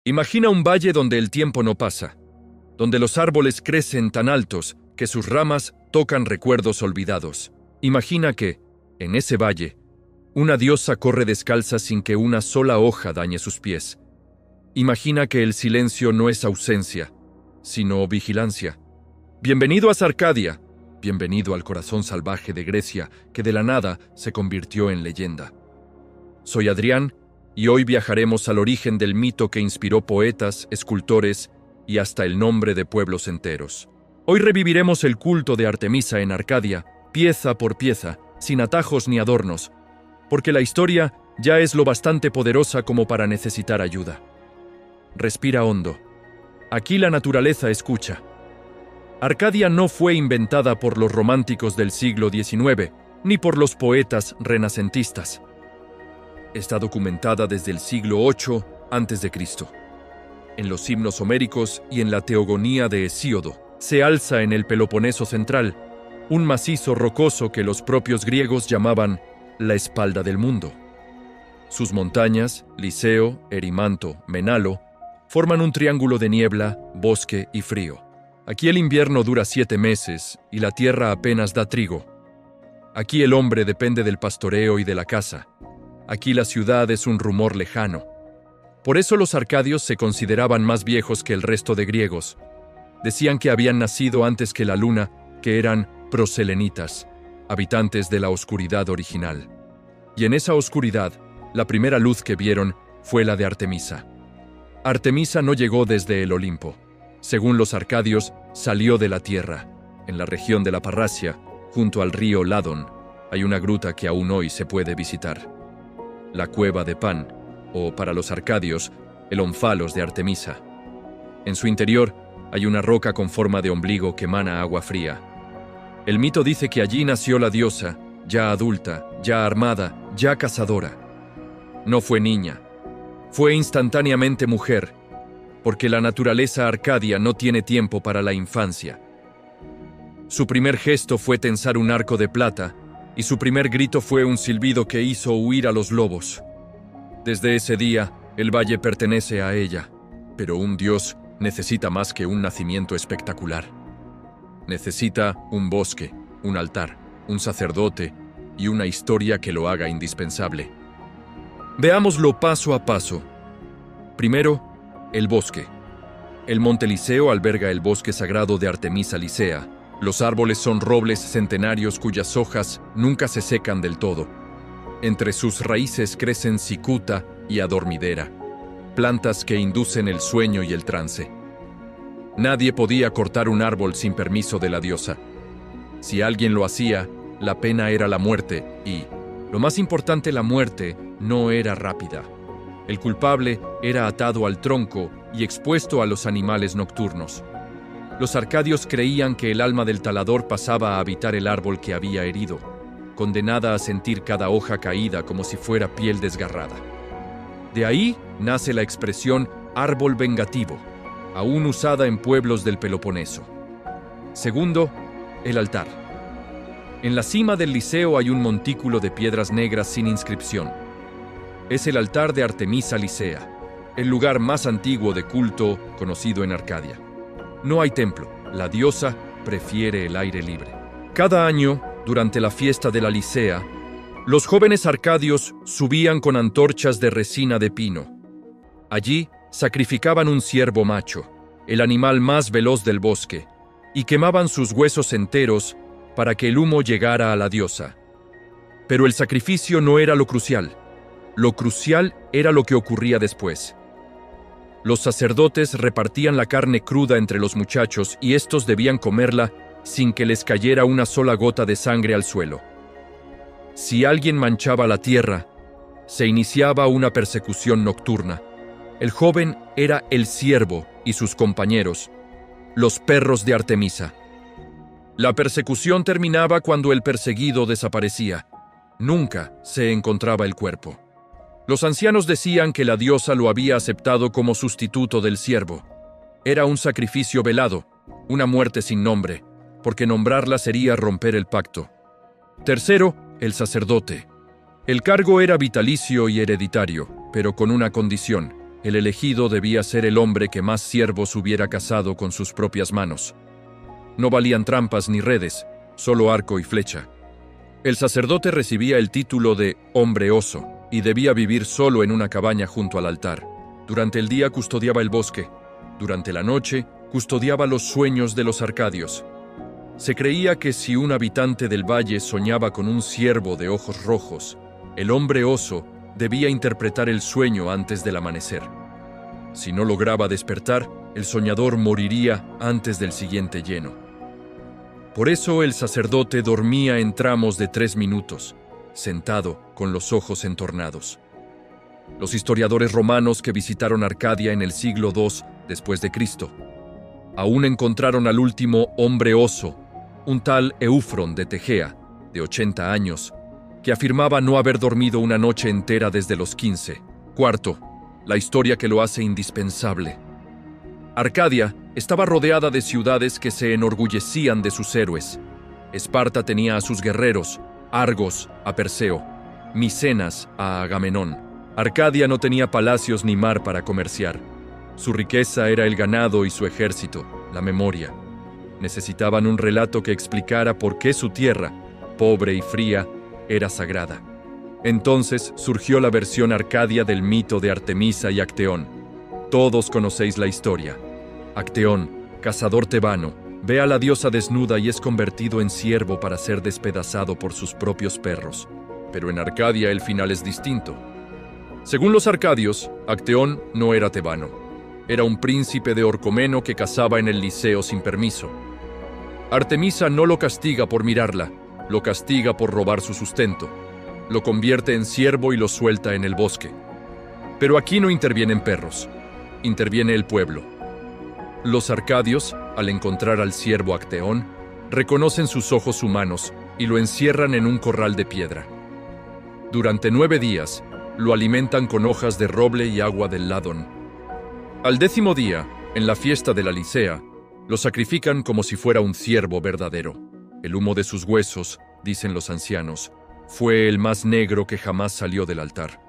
Imagina un valle donde el tiempo no pasa, donde los árboles crecen tan altos que sus ramas tocan recuerdos olvidados. Imagina que, en ese valle, una diosa corre descalza sin que una sola hoja dañe sus pies. Imagina que el silencio no es ausencia, sino vigilancia. Bienvenido a Sarcadia, bienvenido al corazón salvaje de Grecia que de la nada se convirtió en leyenda. Soy Adrián y hoy viajaremos al origen del mito que inspiró poetas, escultores y hasta el nombre de pueblos enteros. Hoy reviviremos el culto de Artemisa en Arcadia, pieza por pieza, sin atajos ni adornos, porque la historia ya es lo bastante poderosa como para necesitar ayuda. Respira hondo. Aquí la naturaleza escucha. Arcadia no fue inventada por los románticos del siglo XIX, ni por los poetas renacentistas. Está documentada desde el siglo VIII a.C. En los himnos homéricos y en la teogonía de Hesíodo, se alza en el Peloponeso central, un macizo rocoso que los propios griegos llamaban la espalda del mundo. Sus montañas, Liceo, Erimanto, Menalo, forman un triángulo de niebla, bosque y frío. Aquí el invierno dura 7 meses y la tierra apenas da trigo. Aquí el hombre depende del pastoreo y de la caza. Aquí la ciudad es un rumor lejano. Por eso los arcadios se consideraban más viejos que el resto de griegos. Decían que habían nacido antes que la luna, que eran proselenitas, habitantes de la oscuridad original. Y en esa oscuridad, la primera luz que vieron fue la de Artemisa. Artemisa no llegó desde el Olimpo. Según los arcadios, salió de la tierra. En la región de la Parracia, junto al río Ladon, hay una gruta que aún hoy se puede visitar. La cueva de Pan, o para los arcadios, el Onfalos de Artemisa. En su interior hay una roca con forma de ombligo que emana agua fría. El mito dice que allí nació la diosa, ya adulta, ya armada, ya cazadora. No fue niña, fue instantáneamente mujer, porque la naturaleza arcadia no tiene tiempo para la infancia. Su primer gesto fue tensar un arco de plata, y su primer grito fue un silbido que hizo huir a los lobos. Desde ese día, el valle pertenece a ella, pero un dios necesita más que un nacimiento espectacular. Necesita un bosque, un altar, un sacerdote y una historia que lo haga indispensable. Veámoslo paso a paso. Primero, el bosque. El monte Liceo alberga el bosque sagrado de Artemisa Licea. Los árboles son robles centenarios cuyas hojas nunca se secan del todo. Entre sus raíces crecen cicuta y adormidera, plantas que inducen el sueño y el trance. Nadie podía cortar un árbol sin permiso de la diosa. Si alguien lo hacía, la pena era la muerte y, lo más importante, la muerte no era rápida. El culpable era atado al tronco y expuesto a los animales nocturnos. Los arcadios creían que el alma del talador pasaba a habitar el árbol que había herido, condenada a sentir cada hoja caída como si fuera piel desgarrada. De ahí nace la expresión árbol vengativo, aún usada en pueblos del Peloponeso. Segundo, el altar. En la cima del Liceo hay un montículo de piedras negras sin inscripción. Es el altar de Artemisa Licea, el lugar más antiguo de culto conocido en Arcadia. No hay templo, la diosa prefiere el aire libre. Cada año, durante la fiesta de la Licea, los jóvenes arcadios subían con antorchas de resina de pino. Allí sacrificaban un ciervo macho, el animal más veloz del bosque, y quemaban sus huesos enteros para que el humo llegara a la diosa. Pero el sacrificio no era lo crucial. Lo crucial era lo que ocurría después. Los sacerdotes repartían la carne cruda entre los muchachos y estos debían comerla sin que les cayera una sola gota de sangre al suelo. Si alguien manchaba la tierra, se iniciaba una persecución nocturna. El joven era el ciervo y sus compañeros, los perros de Artemisa. La persecución terminaba cuando el perseguido desaparecía. Nunca se encontraba el cuerpo. Los ancianos decían que la diosa lo había aceptado como sustituto del ciervo. Era un sacrificio velado, una muerte sin nombre, porque nombrarla sería romper el pacto. Tercero, el sacerdote. El cargo era vitalicio y hereditario, pero con una condición: El elegido debía ser el hombre que más ciervos hubiera cazado con sus propias manos. No valían trampas ni redes, solo arco y flecha. El sacerdote recibía el título de hombre oso y debía vivir solo en una cabaña junto al altar. Durante el día custodiaba el bosque. Durante la noche custodiaba los sueños de los arcadios. Se creía que si un habitante del valle soñaba con un ciervo de ojos rojos, el hombre oso debía interpretar el sueño antes del amanecer. Si no lograba despertar, el soñador moriría antes del siguiente lleno. Por eso el sacerdote dormía en tramos de 3 minutos, sentado con los ojos entornados. Los historiadores romanos que visitaron Arcadia en el siglo II después de Cristo aún encontraron al último hombre oso, un tal Eufron de Tegea, de 80 años, que afirmaba no haber dormido una noche entera desde los 15. Cuarto, la historia que lo hace indispensable. Arcadia estaba rodeada de ciudades que se enorgullecían de sus héroes. Esparta tenía a sus guerreros, Argos a Perseo, Micenas a Agamenón. Arcadia no tenía palacios ni mar para comerciar. Su riqueza era el ganado y su ejército, la memoria. Necesitaban un relato que explicara por qué su tierra, pobre y fría, era sagrada. Entonces surgió la versión arcadia del mito de Artemisa y Acteón. Todos conocéis la historia. Acteón, cazador tebano, ve a la diosa desnuda y es convertido en ciervo para ser despedazado por sus propios perros. Pero en Arcadia el final es distinto. Según los arcadios, Acteón no era tebano. Era un príncipe de Orcomeno que cazaba en el Liceo sin permiso. Artemisa no lo castiga por mirarla, lo castiga por robar su sustento. Lo convierte en ciervo y lo suelta en el bosque. Pero aquí no intervienen perros, interviene el pueblo. Los arcadios, al encontrar al ciervo Acteón, reconocen sus ojos humanos y lo encierran en un corral de piedra. Durante 9 días, lo alimentan con hojas de roble y agua del Ladón. Al 10º día, en la fiesta de la Licea, lo sacrifican como si fuera un ciervo verdadero. El humo de sus huesos, dicen los ancianos, fue el más negro que jamás salió del altar.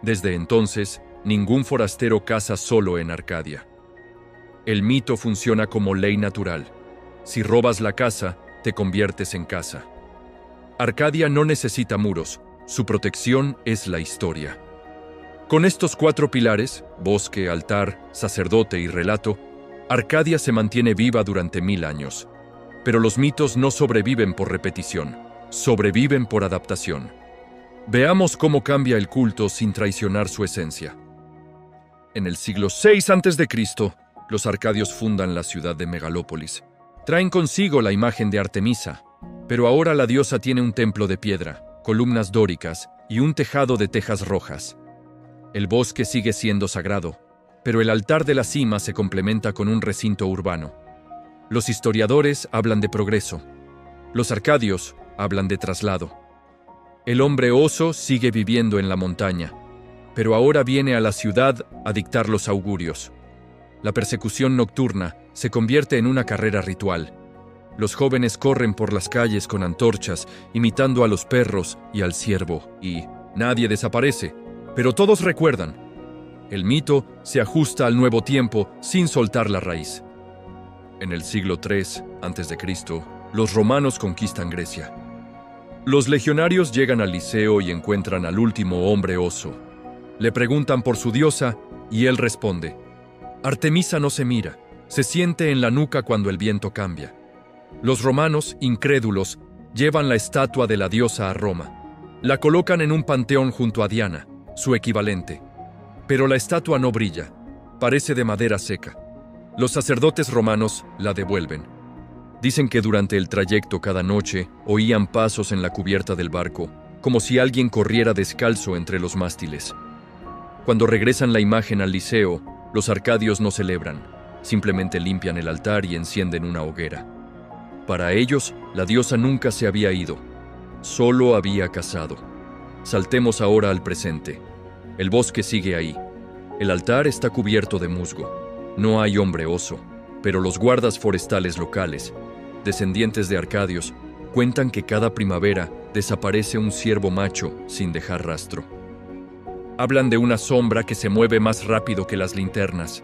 Desde entonces, ningún forastero caza solo en Arcadia. El mito funciona como ley natural. Si robas la casa, te conviertes en casa. Arcadia no necesita muros, su protección es la historia. Con estos 4 pilares, bosque, altar, sacerdote y relato, Arcadia se mantiene viva durante 1000 años. Pero los mitos no sobreviven por repetición, sobreviven por adaptación. Veamos cómo cambia el culto sin traicionar su esencia. En el siglo VI a.C., los arcadios fundan la ciudad de Megalópolis. Traen consigo la imagen de Artemisa, pero ahora la diosa tiene un templo de piedra, columnas dóricas y un tejado de tejas rojas. El bosque sigue siendo sagrado, pero el altar de la cima se complementa con un recinto urbano. Los historiadores hablan de progreso. Los arcadios hablan de traslado. El hombre oso sigue viviendo en la montaña, pero ahora viene a la ciudad a dictar los augurios. La persecución nocturna se convierte en una carrera ritual. Los jóvenes corren por las calles con antorchas, imitando a los perros y al ciervo, y nadie desaparece, pero todos recuerdan. El mito se ajusta al nuevo tiempo sin soltar la raíz. En el siglo III a.C., los romanos conquistan Grecia. Los legionarios llegan al Liceo y encuentran al último hombre oso. Le preguntan por su diosa y él responde: Artemisa no se mira, se siente en la nuca cuando el viento cambia. Los romanos, incrédulos, llevan la estatua de la diosa a Roma. La colocan en un panteón junto a Diana, su equivalente. Pero la estatua no brilla, parece de madera seca. Los sacerdotes romanos la devuelven. Dicen que durante el trayecto cada noche oían pasos en la cubierta del barco, como si alguien corriera descalzo entre los mástiles. Cuando regresan la imagen al Liceo, los arcadios no celebran, simplemente limpian el altar y encienden una hoguera. Para ellos, la diosa nunca se había ido, solo había cazado. Saltemos ahora al presente. El bosque sigue ahí. El altar está cubierto de musgo. No hay hombre oso, pero los guardas forestales locales, descendientes de arcadios, cuentan que cada primavera desaparece un ciervo macho sin dejar rastro. Hablan de una sombra que se mueve más rápido que las linternas.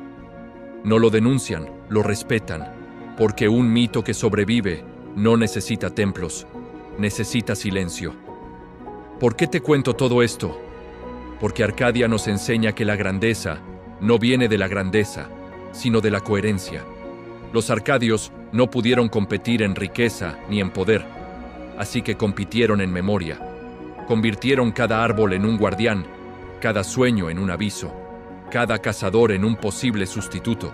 No lo denuncian, lo respetan, porque un mito que sobrevive no necesita templos, necesita silencio. ¿Por qué te cuento todo esto? Porque Arcadia nos enseña que la grandeza no viene de la grandeza, sino de la coherencia. Los arcadios no pudieron competir en riqueza ni en poder, así que compitieron en memoria. Convirtieron cada árbol en un guardián, cada sueño en un aviso, cada cazador en un posible sustituto.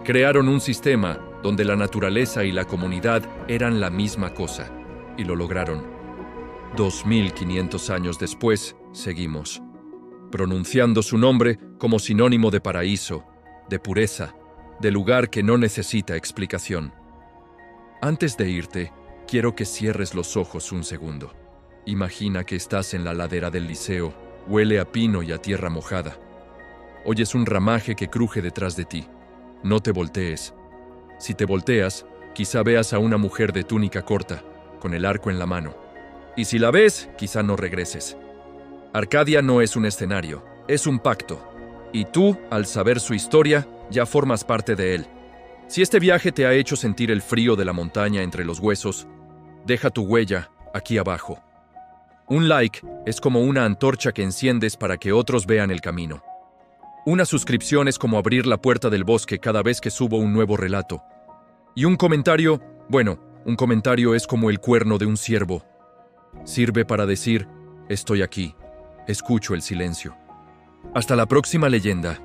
Crearon un sistema donde la naturaleza y la comunidad eran la misma cosa, y lo lograron. 2500 años después, seguimos, pronunciando su nombre como sinónimo de paraíso, de pureza, de lugar que no necesita explicación. Antes de irte, quiero que cierres los ojos un segundo. Imagina que estás en la ladera del Liceo, huele a pino y a tierra mojada. Oyes un ramaje que cruje detrás de ti. No te voltees. Si te volteas, quizá veas a una mujer de túnica corta, con el arco en la mano. Y si la ves, quizá no regreses. Arcadia no es un escenario, es un pacto. Y tú, al saber su historia, ya formas parte de él. Si este viaje te ha hecho sentir el frío de la montaña entre los huesos, deja tu huella aquí abajo. Un like es como una antorcha que enciendes para que otros vean el camino. Una suscripción es como abrir la puerta del bosque cada vez que subo un nuevo relato. Y un comentario, un comentario es como el cuerno de un ciervo. Sirve para decir, estoy aquí, escucho el silencio. Hasta la próxima leyenda.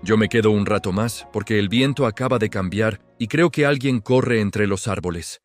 Yo me quedo un rato más porque el viento acaba de cambiar y creo que alguien corre entre los árboles.